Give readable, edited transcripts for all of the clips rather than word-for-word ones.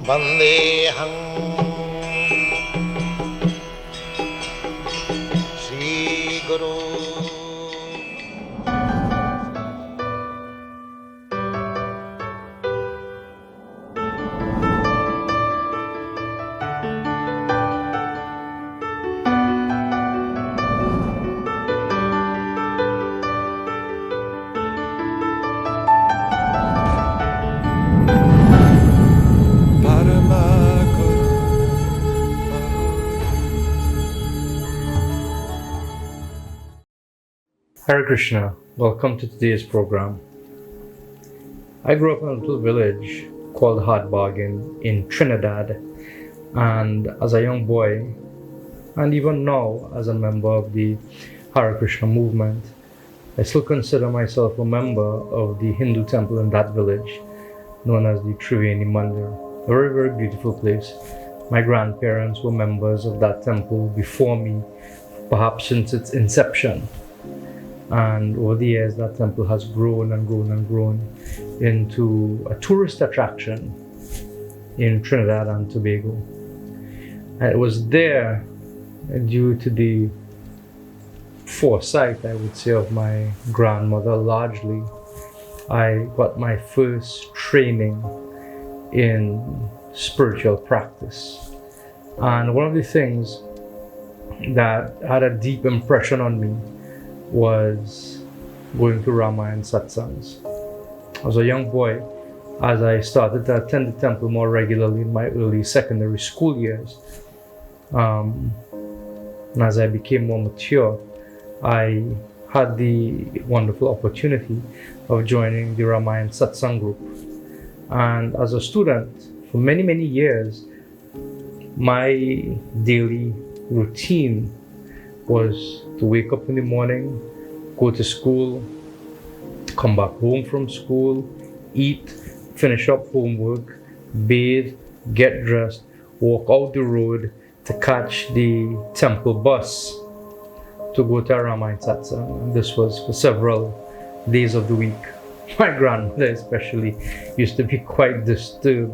Vandeham Shri Guru. Hare Krishna, welcome to today's program. I grew up in a little village called Hard Bargain in Trinidad, and as a young boy, and even now as a member of the Hare Krishna movement, I still consider myself a member of the Hindu temple in that village, known as the Triveni Mandir. A very, very beautiful place. My grandparents were members of that temple before me, perhaps since its inception. And over the years, that temple has grown and grown and grown into a tourist attraction in Trinidad and Tobago. And it was there, due to the foresight, I would say, of my grandmother largely, I got my first training in spiritual practice. And one of the things that had a deep impression on me was going to Rama and satsangs. As a young boy, as I started to attend the temple more regularly in my early secondary school years, and as I became more mature, I had the wonderful opportunity of joining the Rama satsang group. And as a student, for many, many years, my daily routine was to wake up in the morning, go to school, come back home from school, eat, finish up homework, bathe, get dressed, walk out the road to catch the temple bus to go to Rama satsang. And this was for several days of the week. My grandmother especially used to be quite disturbed,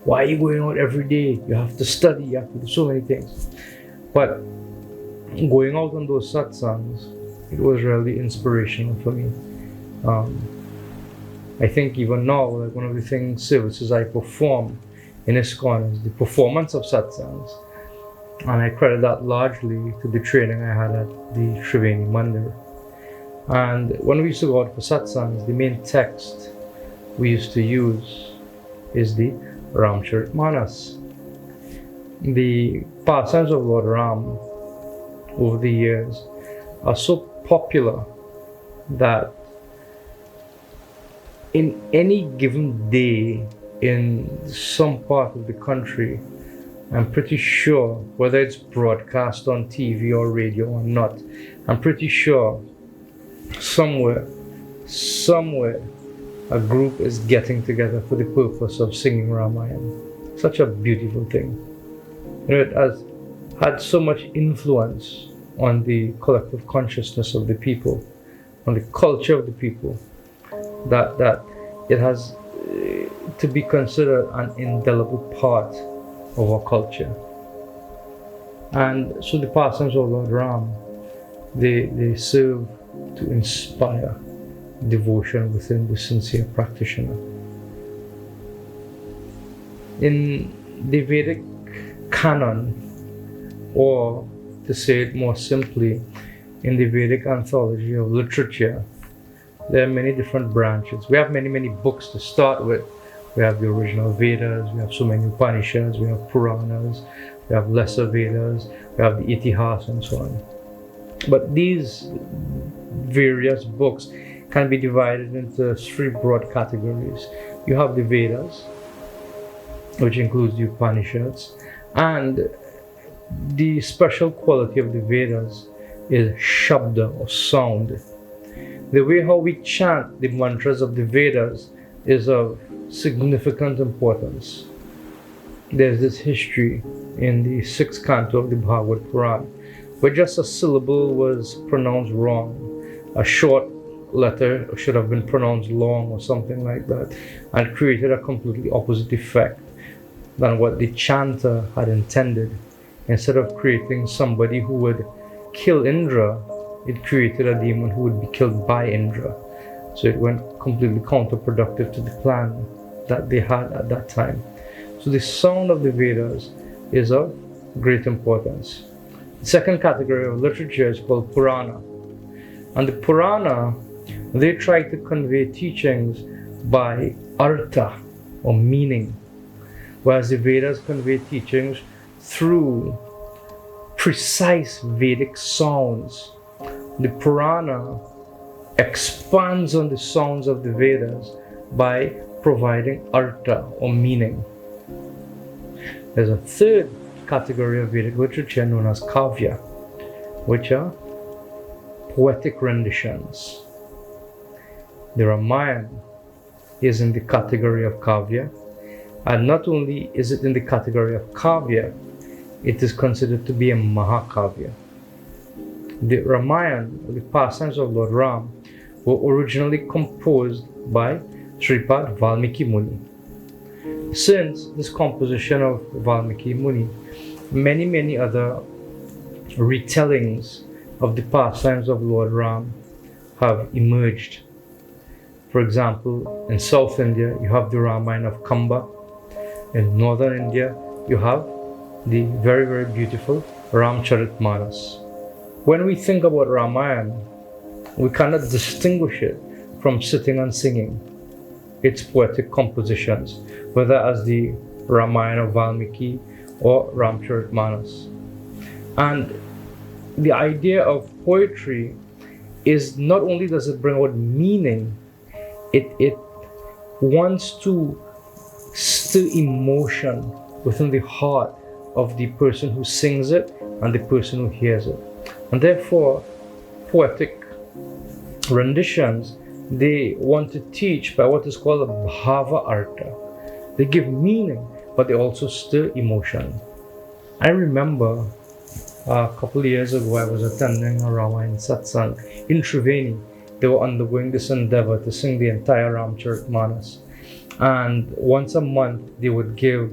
why are you going out every day? You have to study, you have to do so many things. But going out on those satsangs, it was really inspirational for me. I think even now, like one of the services I perform in ISKCON is the performance of satsangs. And I credit that largely to the training I had at the Triveni Mandir. And when we used to go out for satsangs, the main text we used to use is the Ramcharitmanas. The pastimes of Lord Ram over the years are so popular that in any given day in some part of the country, I'm pretty sure, whether it's broadcast on TV or radio or not, I'm pretty sure somewhere, a group is getting together for the purpose of singing Ramayana. Such a beautiful thing. It has had so much influence on the collective consciousness of the people, on the culture of the people, that it has to be considered an indelible part of our culture. And so the pastimes of Lord Ram, they serve to inspire devotion within the sincere practitioner. In the Vedic canon, or to say it more simply, in the Vedic anthology of literature, there are many different branches. We have many, many books to start with. We have the original Vedas, we have so many Upanishads, we have Puranas, we have lesser Vedas, we have the Itihas and so on. But these various books can be divided into three broad categories. You have the Vedas, which includes the Upanishads, and the special quality of the Vedas is Shabda, or sound. The way how we chant the mantras of the Vedas is of significant importance. There's this history in the 6th canto of the Bhagavad Puran, where just a syllable was pronounced wrong. A short letter should have been pronounced long or something like that, and created a completely opposite effect. than what the chanter had intended. Instead of creating somebody who would kill Indra, it created a demon who would be killed by Indra. So it went completely counterproductive to the plan that they had at that time. So the sound of the Vedas is of great importance. The second category of literature is called Purana. And the Purana, they try to convey teachings by artha, or meaning, whereas the Vedas convey teachings through precise Vedic sounds. The Purana expands on the sounds of the Vedas by providing artha, or meaning. There's a third category of Vedic literature known as kavya, which are poetic renditions. The Ramayana is in the category of kavya, and not only is it in the category of kavya, it is considered to be a mahakavya. The Ramayana, the pastimes of Lord Ram, were originally composed by Sripad Valmiki Muni. Since this composition of Valmiki Muni, many other retellings of the pastimes of Lord Ram have emerged. For example, in South India, you have the Ramayana of Kamba. In Northern India, you have the very beautiful Ramcharitmanas. When we think about Ramayana, we cannot distinguish it from sitting and singing its poetic compositions, whether as the Ramayana of Valmiki or Ramcharitmanas. And the idea of poetry is not only does it bring out meaning, it wants to stir emotion within the heart of the person who sings it and the person who hears it. And therefore, poetic renditions, they want to teach by what is called a bhava artha. They give meaning, but they also stir emotion. I remember a couple of years ago, I was attending a Ramayana satsang in Triveni. They were undergoing this endeavor to sing the entire Ramcharitmanas. And once a month, they would give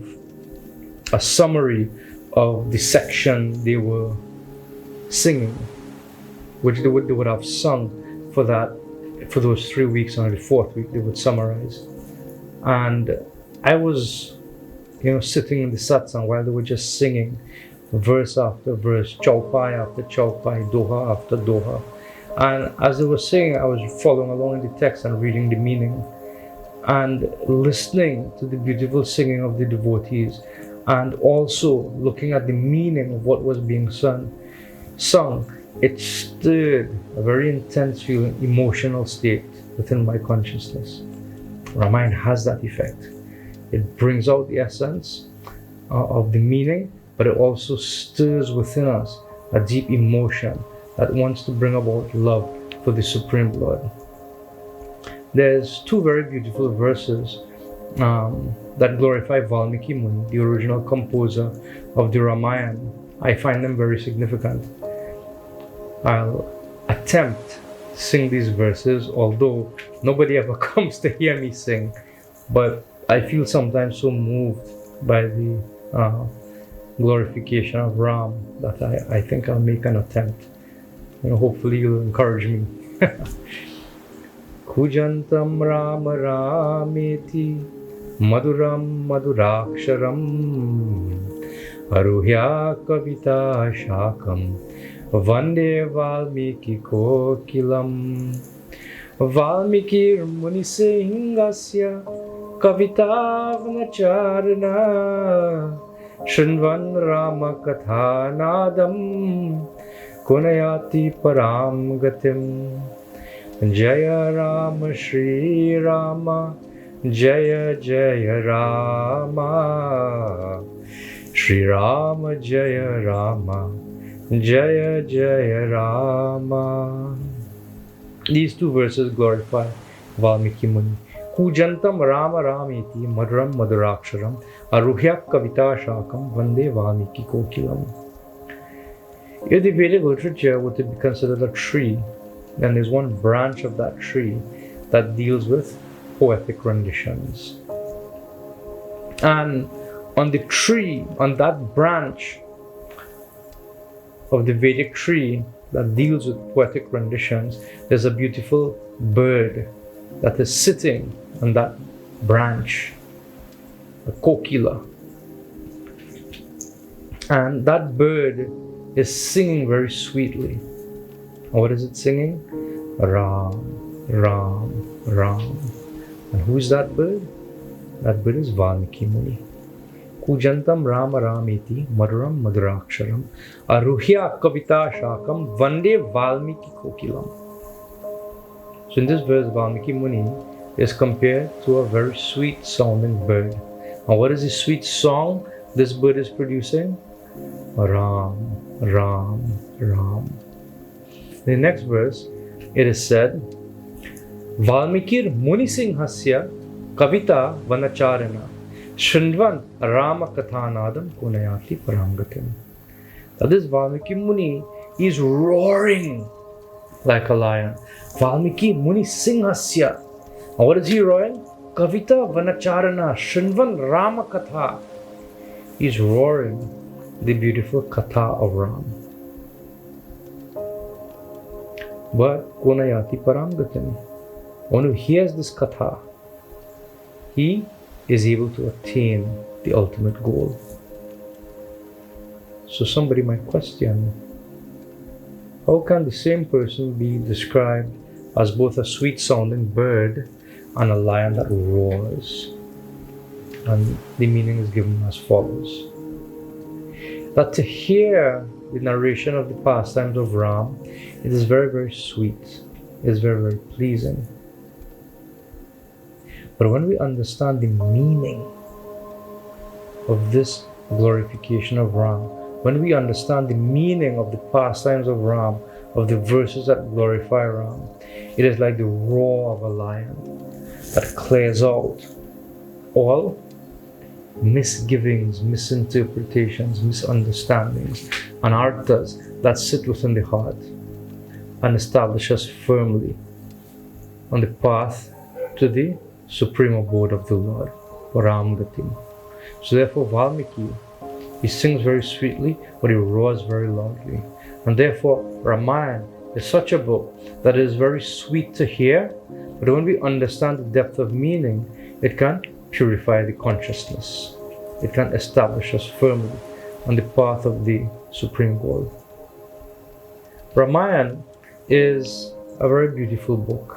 a summary of the section they were singing, which they would have sung for those 3 weeks, and on the fourth week they would summarize. And I was, sitting in the satsang while they were just singing verse after verse, chaupai after chaupai, doha after doha. And as they were singing, I was following along in the text and reading the meaning and listening to the beautiful singing of the devotees, and also looking at the meaning of what was being sung. It stirred a very intense feeling, emotional state within my consciousness. Ramayana has that effect. It brings out the essence of the meaning, but it also stirs within us a deep emotion that wants to bring about love for the Supreme Lord. There's two very beautiful verses that glorify Valmiki Muni, the original composer of the Ramayana. I find them very significant. I'll attempt to sing these verses, although nobody ever comes to hear me sing, but I feel sometimes so moved by the glorification of Ram that I think I'll make an attempt. Hopefully you'll encourage me. Kujantam Rama Rameti Maduram Maduraksharam Aruhya Kavita Shakam Vande Valmiki Kokilam Valmiki Muni Singasya Kavitavnacharana Shrinvan Rama Katha Nadam Kunayati Param Gatim Jaya Rama Shri Rama Jaya Jaya Rama Shri Rama Jaya Rama Jaya Jaya Rama. These two verses glorify Valmiki Muni. Kujantam Rama Rameti Madhuram Madhuraksharam Aruhya Kavita Shakam Vande Valmiki Kokilam. If the Vedic literature were to be considered a tree, then there's one branch of that tree that deals with poetic renditions. And on the tree, on that branch of the Vedic tree that deals with poetic renditions, there's a beautiful bird that is sitting on that branch, a kokila. And that bird is singing very sweetly. And what is it singing? Ram, Ram, Ram. And who is that bird? That bird is Valmiki Muni. Kujantam Rama Rameti Maduram Maduraksharam Aruhya Kavita Shakam Vande Valmiki Kokilam. So in this verse, Valmiki Muni is compared to a very sweet sounding bird. And what is the sweet song this bird is producing? Ram, Ram, Ram. In the next verse, it is said, Valmikir Munisinghasya Kavita Vanacharana Shrinvan Rama Kathanadam Kunayati Paramgatim. That is Valmiki Muni is roaring like a lion. Valmiki Muni Singhasya. And what is he roaring? Kavita Vanacharana Shrinvan Rama Katha. He's roaring the beautiful Katha of Ram. But Kunayati Paramgatim. One who hears this Katha, he is able to attain the ultimate goal. So somebody might question, how can the same person be described as both a sweet sounding bird and a lion that roars? And the meaning is given as follows. That to hear the narration of the pastimes of Ram, it is very, very sweet. It is very, very pleasing. But when we understand the meaning of this glorification of Ram, when we understand the meaning of the pastimes of Ram, of the verses that glorify Ram, it is like the roar of a lion that clears out all misgivings, misinterpretations, misunderstandings, and arthas that sit within the heart and establish us firmly on the path to the supreme abode of the Lord, Param Gatim. So therefore Valmiki, he sings very sweetly, but he roars very loudly. And therefore Ramayana is such a book that is very sweet to hear, but when we understand the depth of meaning, it can purify the consciousness. It can establish us firmly on the path of the supreme goal. Ramayana is a very beautiful book.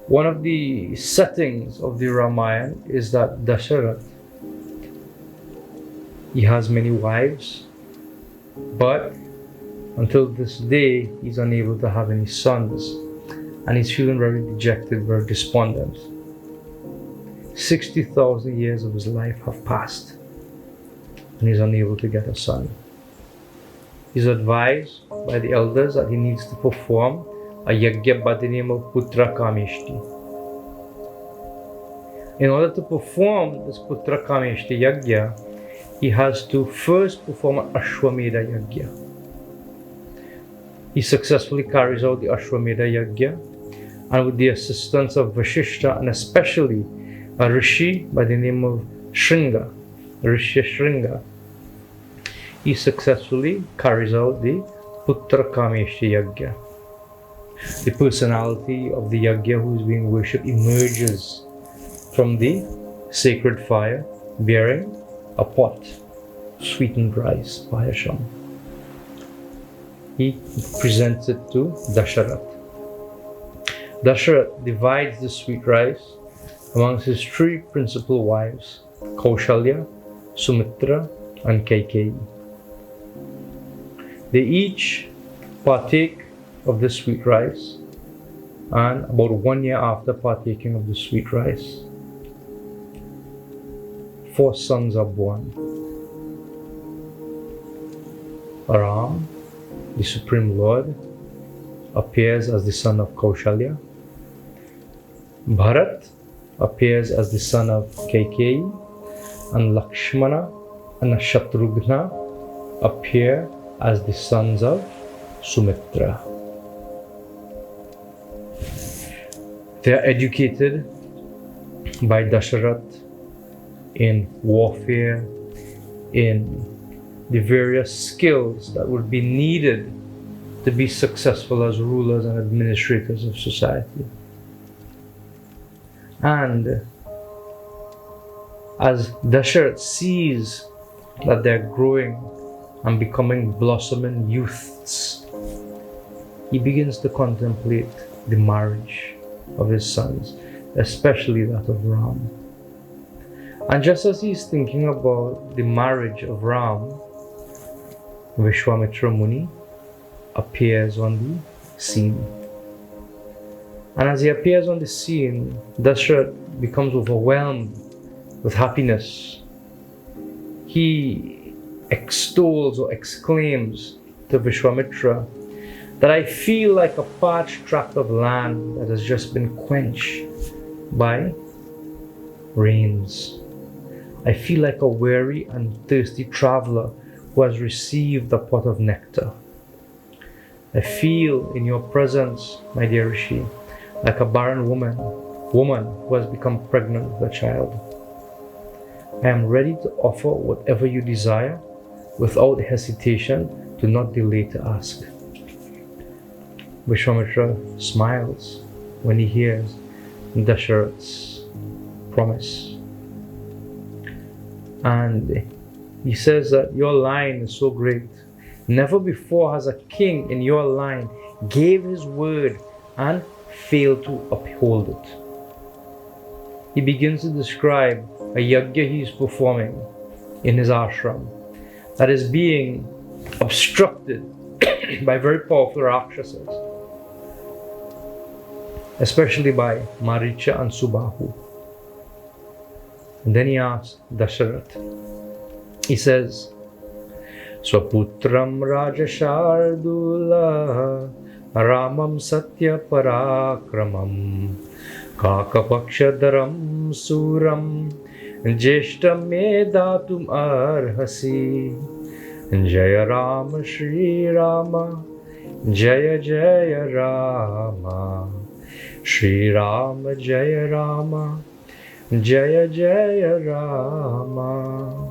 One of the settings of the Ramayana is that Dasharatha, he has many wives, but until this day he's unable to have any sons, and he's feeling very dejected, very despondent. 60,000 years of his life have passed and he's unable to get a son. He's advised by the elders that he needs to perform a yajna by the name of Putra Kameshti. In order to perform this Putra Kameshti yajna, he has to first perform an Ashwamedha yajna. He successfully carries out the Ashwamedha yajna, and with the assistance of Vashishta and especially a rishi by the name of Shringa, Rishi Shringa, he successfully carries out the Putra Kameshti yajna. The personality of the yajna who is being worshipped emerges from the sacred fire bearing a pot, sweetened rice, payasam. He presents it to Dasharatha. Dasharatha divides the sweet rice amongst his three principal wives, Kaushalya, Sumitra, and Kaikeyi. They each partake of the sweet rice, and about 1 year after partaking of the sweet rice, 4 sons are born. Ram, the Supreme Lord, appears as the son of Kaushalya. Bharat appears as the son of Kaikeyi, and Lakshmana and Shatrughna appear as the sons of Sumitra. They are educated by Dasharatha in warfare, in the various skills that would be needed to be successful as rulers and administrators of society. And as Dasharatha sees that they're growing and becoming blossoming youths, he begins to contemplate the marriage of his sons, especially that of Ram. And just as he's thinking about the marriage of Ram, Vishwamitra Muni appears on the scene. And as he appears on the scene, Dasharatha becomes overwhelmed with happiness. He extols or exclaims to Vishwamitra that I feel like a parched tract of land that has just been quenched by rains. I feel like a weary and thirsty traveler who has received a pot of nectar. I feel in your presence, my dear Rishi, like a barren woman who has become pregnant with a child. I am ready to offer whatever you desire without hesitation. Do not delay to ask. Vishwamitra smiles when he hears Dasharatha's promise. And he says that your line is so great. Never before has a king in your line gave his word and failed to uphold it. He begins to describe a yajna he is performing in his ashram that is being obstructed by very powerful rakshasas, especially by Maricha and Subahu. And then he asks Dasharatha, he says, Swaputram Rajashardula Ramam Satya Parakramam Kakapakshadaram Suram Jeshtam Me Datum Arhasi Jaya Rama Shri Rama Jaya Jaya Rama Shri Rama Jaya Rama Jaya Jaya Rama.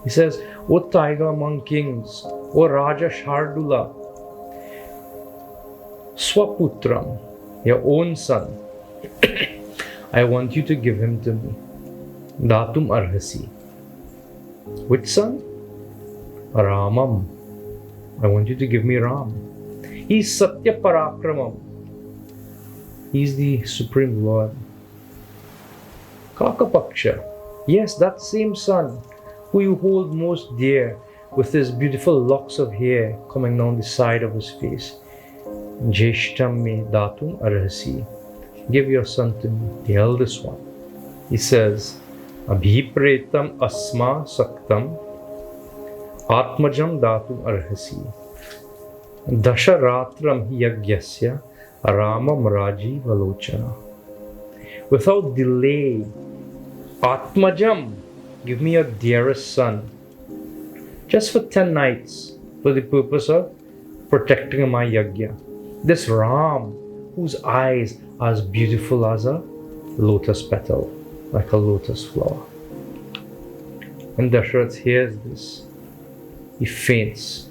He says, O tiger among kings, O Raja Shardula, Swaputram, your own son, I want you to give him to me. Datum Arhasi. Which son? Ramam. I want you to give me Ram. He's Satya Parakramam. He's the Supreme Lord. Kakapaksha. Yes, that same son who you hold most dear with his beautiful locks of hair coming down the side of his face. Jeshtam me datum arhasi. Give your son to me, the eldest one. He says, Abhipretam asma saktam atmajam datum arhasi. Dasharatram yagyasya Ramam Raji Valochana. Without delay, Atmajam, give me your dearest son, just for 10 nights, for the purpose of protecting my yajna. This Ram, whose eyes are as beautiful as a lotus petal, like a lotus flower. When Dasharatha hears this, he faints.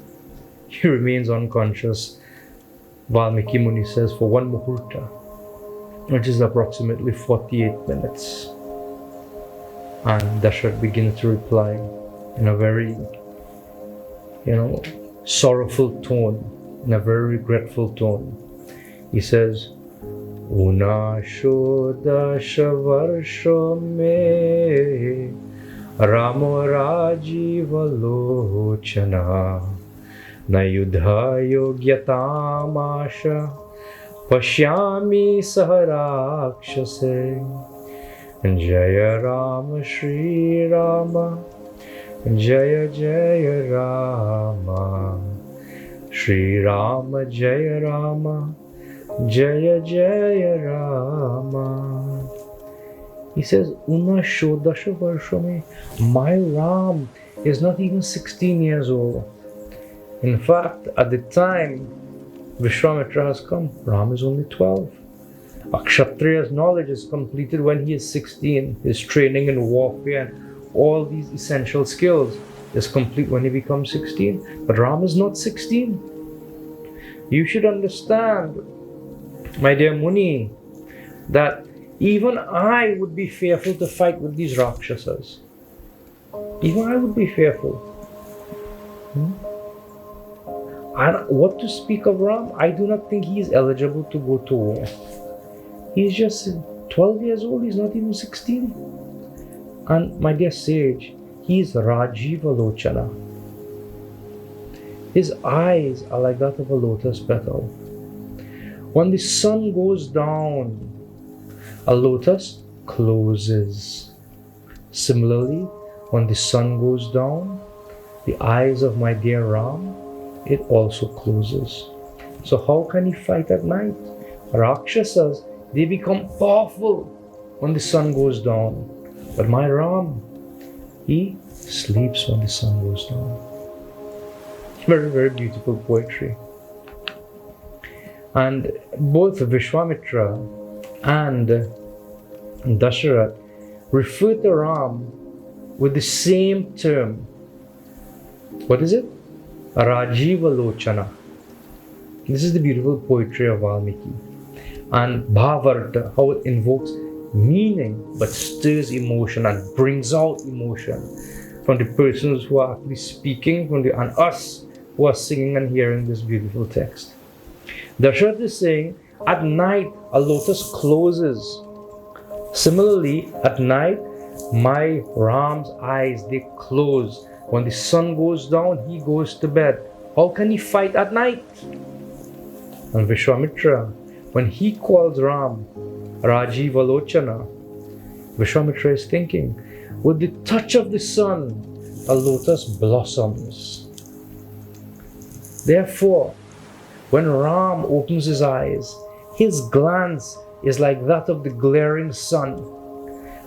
He remains unconscious. Valmiki Muni says for one muhurta, which is approximately 48 minutes. And Dasharatha begins to reply in a very, sorrowful tone, in a very regretful tone. He says, Unasho dasha varsho me Ramo Rajiva Lochana Na yudha yogyatamasha Pashyami saharakshase Jaya Rama Shri Rama Jaya Jaya Rama Shri Rama Jaya Rama Jaya Jaya Rama. He says, Una Shodasha Varshame. My Ram is not even 16 years old. In fact, at the time Vishwamitra has come, Ram is only 12. A Kshatriya's knowledge is completed when he is 16. His training in warfare and all these essential skills is complete when he becomes 16. But Ram is not 16. You should understand, my dear Muni, that even I would be fearful to fight with these Rakshasas. Even I would be fearful. And what to speak of Ram? I do not think he is eligible to go to war. He's just 12 years old, he's not even 16. And my dear sage, he's Rajiva Lochana. His eyes are like that of a lotus petal. When the sun goes down, a lotus closes. Similarly, when the sun goes down, the eyes of my dear Ram, it also closes. So how can he fight at night? Rakshasas, they become powerful when the sun goes down. But my Ram, he sleeps when the sun goes down. Very, very beautiful poetry. And both Vishwamitra and Dasharath refer to Ram with the same term. What is it? Rajiva Lochana. This is the beautiful poetry of Valmiki. And Bhavarta, how it invokes meaning but stirs emotion and brings out emotion from the persons who are actually speaking, and us who are singing and hearing this beautiful text. Dasharath is saying, at night a lotus closes. Similarly, at night my Ram's eyes, they close. When the sun goes down, he goes to bed. How can he fight at night? And Vishwamitra, when he calls Ram Rajiva Lochana, Vishwamitra is thinking, with the touch of the sun, a lotus blossoms. Therefore, when Ram opens his eyes, his glance is like that of the glaring sun,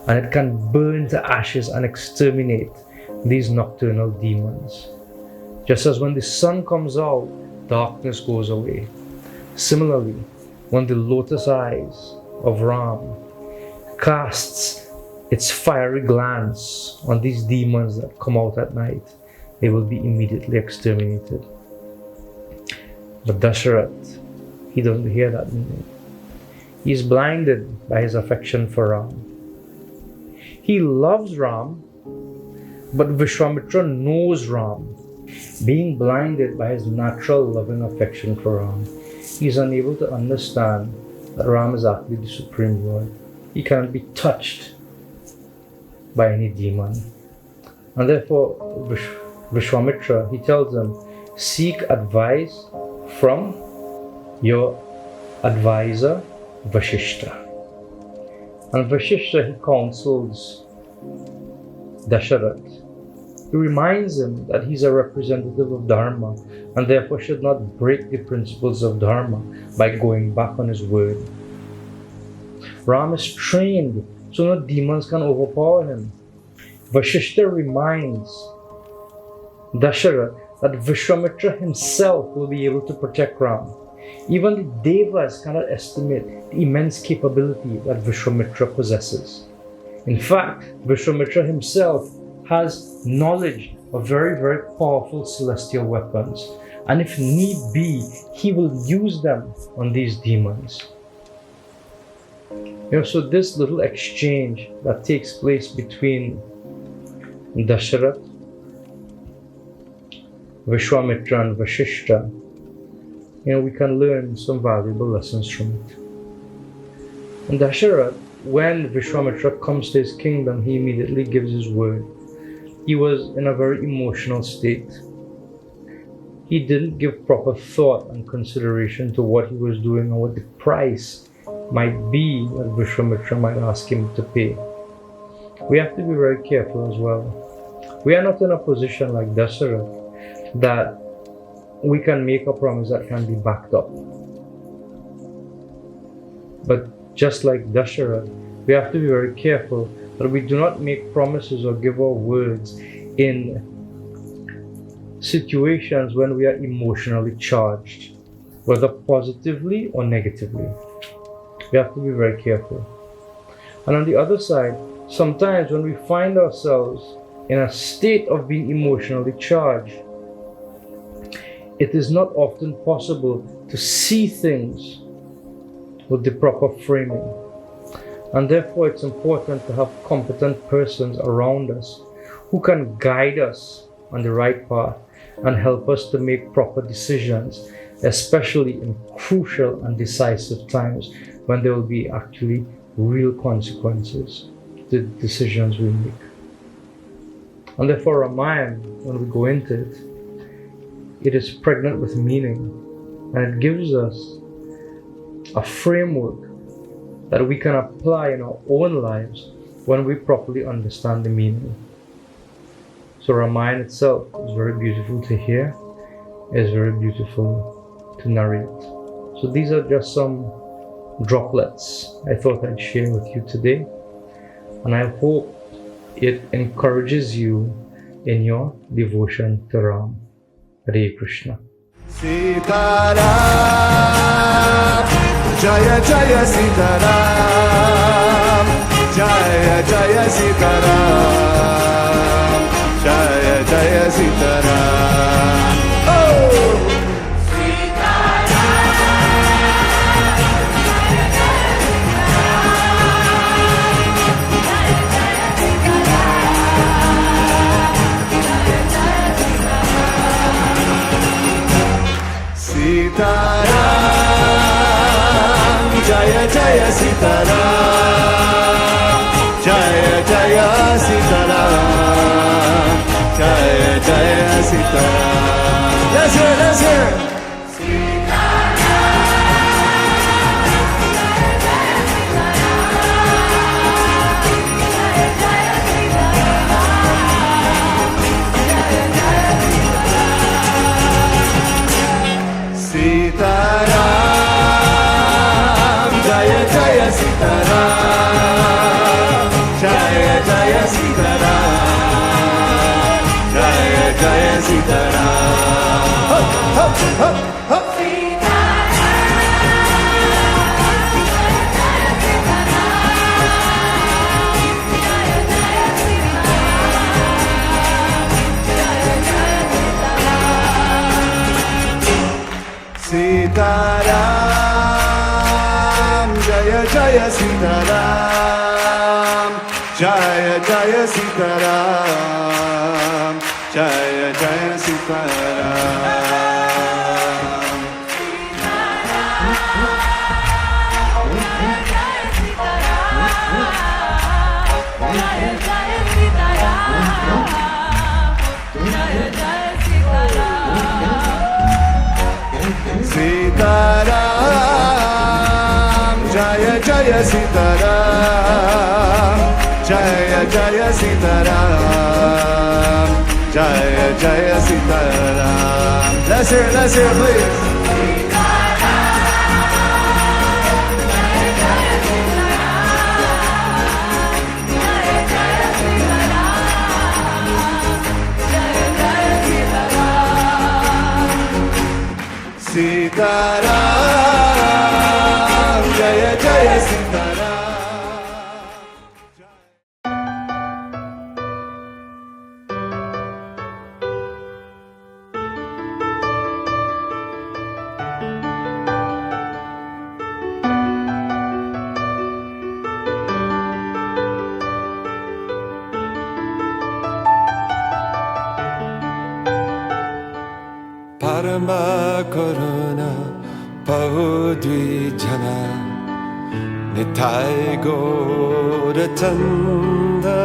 and it can burn to ashes and exterminate these nocturnal demons. Just as when the sun comes out, darkness goes away. Similarly, when the lotus eyes of Ram casts its fiery glance on these demons that come out at night, they will be immediately exterminated. But Dasharath, he doesn't hear that meaning. He is blinded by his affection for Ram. He loves Ram, but Vishwamitra knows Ram. Being blinded by his natural loving affection for Ram, he is unable to understand that Ram is actually the Supreme Lord. He cannot be touched by any demon. And therefore, Vishwamitra, he tells them, seek advice from your advisor, Vashishta. And Vashishta, he counsels Dasharath. He reminds him that he's a representative of Dharma and therefore should not break the principles of Dharma by going back on his word. Ram is trained so no demons can overpower him. Vashishta reminds Dasharath that Vishwamitra himself will be able to protect Ram. Even the Devas cannot estimate the immense capability that Vishwamitra possesses. In fact, Vishwamitra himself has knowledge of very, very powerful celestial weapons, and if need be, he will use them on these demons. So this little exchange that takes place between Dasharath, Vishwamitra and Vashishta, we can learn some valuable lessons from it. And Dasharath, when Vishwamitra comes to his kingdom, he immediately gives his word. He was in a very emotional state. He didn't give proper thought and consideration to what he was doing or what the price might be that Vishwamitra might ask him to pay. We have to be very careful as well. We are not in a position like Dasharath that we can make a promise that can be backed up. But just like Dasharath, we have to be very careful that we do not make promises or give our words in situations when we are emotionally charged, whether positively or negatively. We have to be very careful. And on the other side, Sometimes when we find ourselves in a state of being emotionally charged, it is not often possible to see things with the proper framing. And therefore it's important to have competent persons around us who can guide us on the right path and help us to make proper decisions, especially in crucial and decisive times when there will be actually real consequences to the decisions we make. And therefore Ramayana, when we go into it, it is pregnant with meaning, and it gives us a framework that we can apply in our own lives when we properly understand the meaning. So Ramayana itself is very beautiful to hear, is very beautiful to narrate. So these are just some droplets I thought I'd share with you today, and I hope it encourages you in your devotion to Ram. Hare Krishna. Sitaram, Jaya Jaya Sitaram, Jaya Jaya Sitaram, Jaya Jaya Sitaram. Oh! Sitaram, Jaya Jaya Sitaram, Jaya Jaya Sitaram, Jaya Jaya Sitaram. Let's hear it, let's hear it. Sitaram, Jaya Jaya Sitaram, Jaya Jaya Sitaram, Jaya Jaya Sitaram. Hop, hop, hop, hop. Sitaram, Jaya Jaya Sitaram, Jaya Jaya Sitaram, Jaya Jaya Sitaram. Sitaram, Jaya Jaya Sitaram, Jaya Jaya Sitaram, Jaya Jaya Sitaram. Let's hear it, please. Sitaram, Jaya Jaya Sitaram. Parama Karuna Pahudvijana Nitai Gaura Chanda